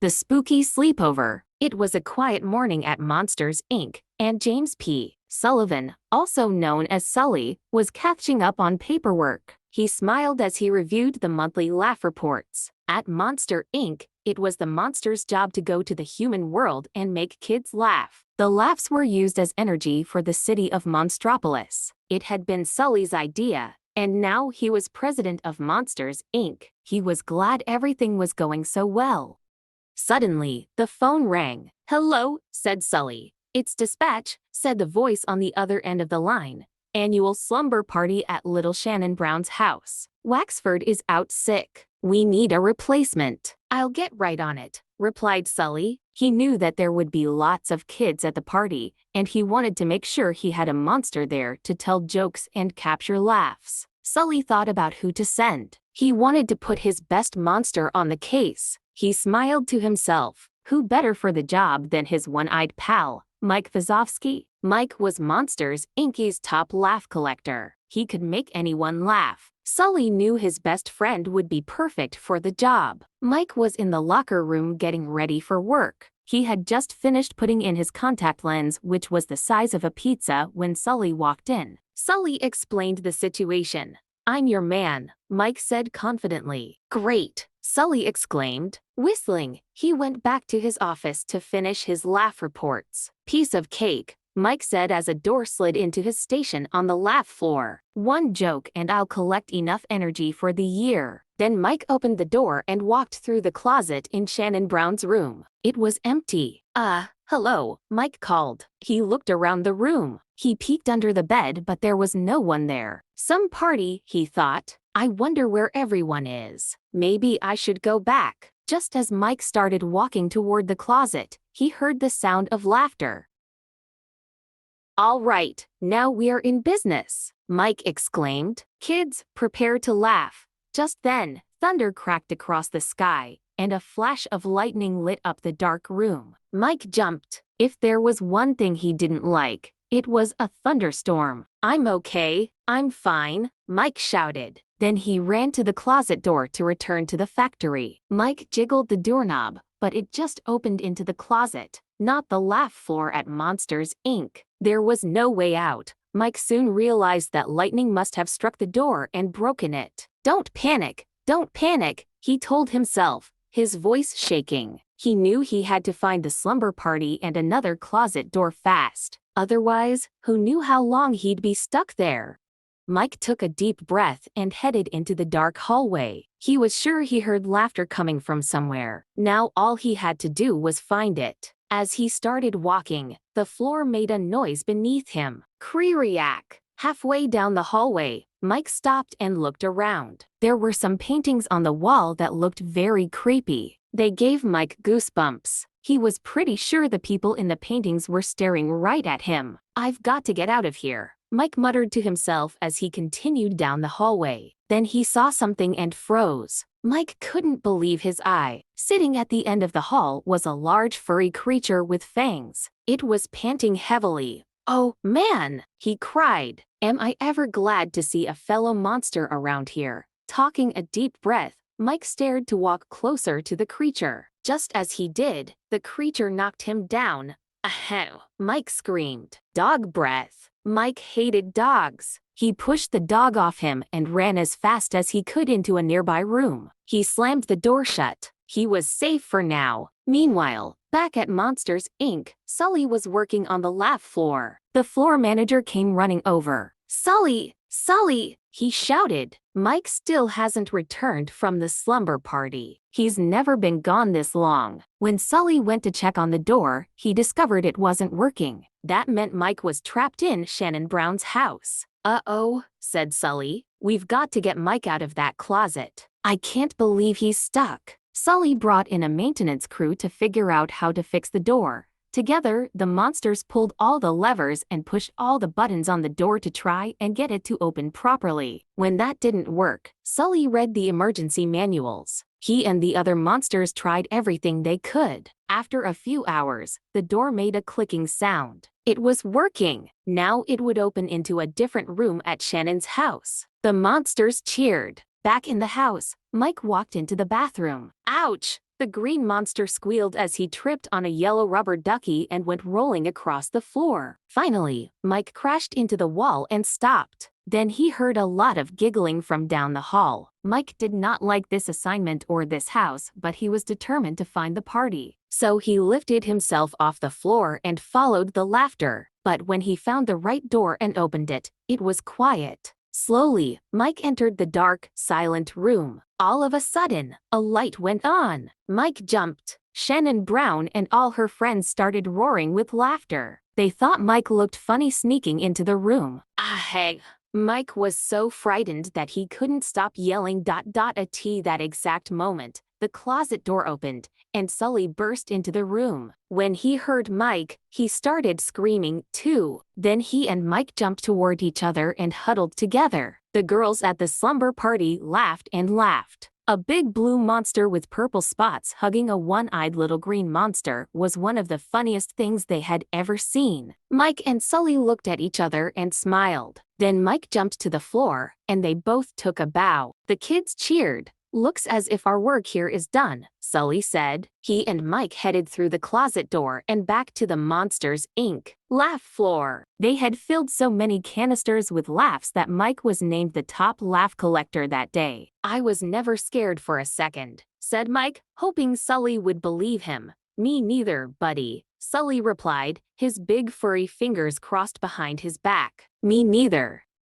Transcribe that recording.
The Spooky Sleepover. It was a quiet morning at Monsters, Inc., and James P. Sullivan, also known as Sully, was catching up on paperwork. He smiled as he reviewed the monthly laugh reports. At Monster, Inc., it was the monster's job to go to the human world and make kids laugh. The laughs were used as energy for the city of Monstropolis. It had been Sully's idea, and now he was president of Monsters, Inc. He was glad everything was going so well. Suddenly, the phone rang. "Hello," said Sully. "It's dispatch," said the voice on the other end of the line. "Annual slumber party at little Shannon Brown's house. Waxford is out sick. We need a replacement." "I'll get right on it," replied Sully. He knew that there would be lots of kids at the party, and he wanted to make sure he had a monster there to tell jokes and capture laughs. Sully thought about who to send. He wanted to put his best monster on the case. He smiled to himself. Who better for the job than his one-eyed pal, Mike Wazowski? Mike was Monsters, Inc.'s top laugh collector. He could make anyone laugh. Sully knew his best friend would be perfect for the job. Mike was in the locker room getting ready for work. He had just finished putting in his contact lens, which was the size of a pizza, when Sully walked in. Sully explained the situation. "I'm your man," Mike said confidently. "Great," Sully exclaimed. Whistling, he went back to his office to finish his laugh reports. "Piece of cake," Mike said as a door slid into his station on the laugh floor. "One joke and I'll collect enough energy for the year." Then Mike opened the door and walked through the closet in Shannon Brown's room. It was empty. Hello," Mike called. He looked around the room. He peeked under the bed, but there was no one there. Some party, he thought. "I wonder where everyone is. Maybe I should go back." Just as Mike started walking toward the closet, he heard the sound of laughter. "All right, now we're in business," Mike exclaimed. "Kids, prepare to laugh." Just then, thunder cracked across the sky, and a flash of lightning lit up the dark room. Mike jumped. If there was one thing he didn't like, it was a thunderstorm. "I'm okay, I'm fine," Mike shouted. Then he ran to the closet door to return to the factory. Mike jiggled the doorknob, but it just opened into the closet, not the laugh floor at Monsters, Inc. There was no way out. Mike soon realized that lightning must have struck the door and broken it. Don't panic," he told himself, his voice shaking. He knew he had to find the slumber party and another closet door fast. Otherwise, who knew how long he'd be stuck there? Mike took a deep breath and headed into the dark hallway. He was sure he heard laughter coming from somewhere. Now all he had to do was find it. As he started walking, the floor made a noise beneath him. Creeriac. Halfway down the hallway, Mike stopped and looked around. There were some paintings on the wall that looked very creepy. They gave Mike goosebumps. He was pretty sure the people in the paintings were staring right at him. "I've got to get out of here," Mike muttered to himself as he continued down the hallway. Then he saw something and froze. Mike couldn't believe his eye. Sitting at the end of the hall was a large furry creature with fangs. It was panting heavily. "Oh, man!" he cried. "Am I ever glad to see a fellow monster around here." Taking a deep breath, Mike stared to walk closer to the creature. Just as he did, the creature knocked him down. "Ahem!" Mike screamed. Dog breath. Mike hated dogs. He pushed the dog off him and ran as fast as he could into a nearby room. He slammed the door shut. He was safe for now. Meanwhile, back at Monsters, Inc., Sully was working on the laugh floor. The floor manager came running over. "Sully! Sully!" he shouted. "Mike still hasn't returned from the slumber party. He's never been gone this long." When Sully went to check on the door, he discovered it wasn't working. That meant Mike was trapped in Shannon Brown's house. "Uh-oh," said Sully. "We've got to get Mike out of that closet. I can't believe he's stuck." Sully brought in a maintenance crew to figure out how to fix the door. Together, the monsters pulled all the levers and pushed all the buttons on the door to try and get it to open properly. When that didn't work, Sully read the emergency manuals. He and the other monsters tried everything they could. After a few hours, the door made a clicking sound. It was working. Now it would open into a different room at Shannon's house. The monsters cheered. Back in the house, Mike walked into the bathroom. "Ouch!" The green monster squealed as he tripped on a yellow rubber ducky and went rolling across the floor. Finally, Mike crashed into the wall and stopped. Then he heard a lot of giggling from down the hall. Mike did not like this assignment or this house, but he was determined to find the party. So he lifted himself off the floor and followed the laughter. But when he found the right door and opened it, it was quiet. Slowly, Mike entered the dark, silent room. All of a sudden, a light went on. Mike jumped. Shannon Brown and all her friends started roaring with laughter. They thought Mike looked funny sneaking into the room. Hey. Mike was so frightened that he couldn't stop yelling ... at that exact moment. The closet door opened, and Sully burst into the room. When he heard Mike, he started screaming, too. Then he and Mike jumped toward each other and huddled together. The girls at the slumber party laughed and laughed. A big blue monster with purple spots hugging a one-eyed little green monster was one of the funniest things they had ever seen. Mike and Sully looked at each other and smiled. Then Mike jumped to the floor, and they both took a bow. The kids cheered. "Looks as if our work here is done," Sully said. He and Mike headed through the closet door and back to the Monsters, Inc. laugh floor. They had filled so many canisters with laughs that Mike was named the top laugh collector that day. "I was never scared for a second," said Mike, hoping Sully would believe him. "Me neither, buddy," Sully replied, his big furry fingers crossed behind his back. "Me neither."